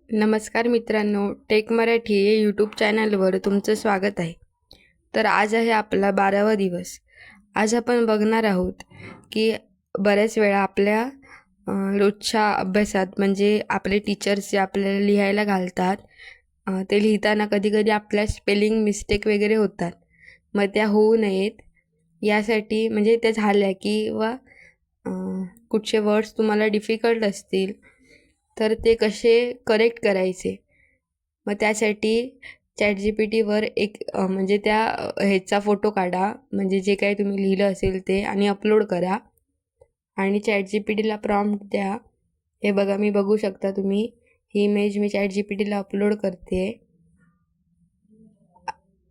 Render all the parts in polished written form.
नमस्कार मित्रांनो, टेक मराठी या यूट्यूब चॅनलवर तुमचं स्वागत आहे. तर आज आहे आपला 12वा दिवस. आज आपण बघणार आहोत की बऱ्याच वेळा आपल्या रोजच्या अभ्यासात म्हणजे आपले टीचर्स जे आपल्याला लिहायला घालतात ते लिहिताना कधी कधी आपल्या स्पेलिंग मिस्टेक वगैरे होतात. मग त्या होऊ नयेत यासाठी म्हणजे त्या झाल्या किंवा कुठचे वर्ड्स तुम्हाला डिफिकल्ट असतील तर ते कसे करेक्ट करायचे. मग त्यासाठी ChatGPTवर एक म्हणजे त्या ह्याचा फोटो काढा, म्हणजे जे काही तुम्ही लिहिलं असेल ते, आणि अपलोड करा आणि ChatGPTला प्रॉम्प्ट द्या. हे बघा, मी बघू शकता तुम्ही, ही इमेज मी ChatGPTला अपलोड करते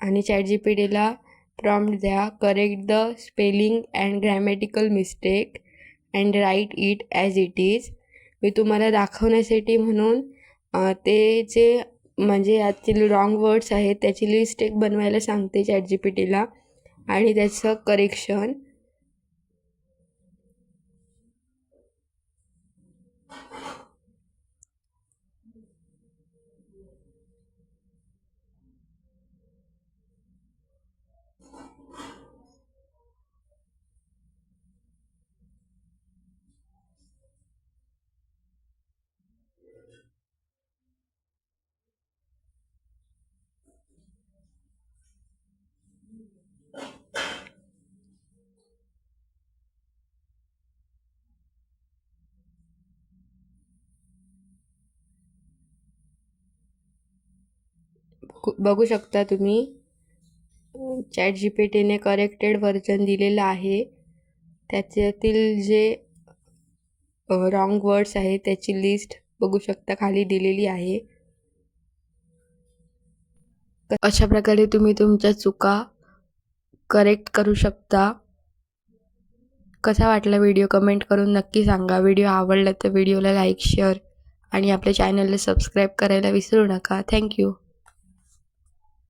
आणि ChatGPTला प्रॉम्प्ट द्या, correct the spelling and grammatical mistake and write it as it is. मी तुम्हाला दाखवण्यासाठी म्हणून ते जे म्हणजे यातील रॉंग वर्ड्स आहेत त्याची लिस्ट एक बनवायला सांगते ChatGPTला आणि त्याचं करेक्शन. बघू शकता तुम्ही, ChatGPTने करेक्टेड व्हर्जन दिलेलं आहे. त्याच्यातील जे रॉंग वर्ड्स आहेत त्याची लिस्ट बघू शकता खाली दिलेली आहे. अशा प्रकारे तुम्ही तुमच्या चुका करेक्ट करू शकता. कसा वाटला व्हिडिओ कमेंट करून नक्की सांगा. व्हिडिओ आवडला तर व्हिडिओला लाईक, शेअर आणि आपल्या चॅनलला सबस्क्राईब करायला विसरू नका. थँक्यू.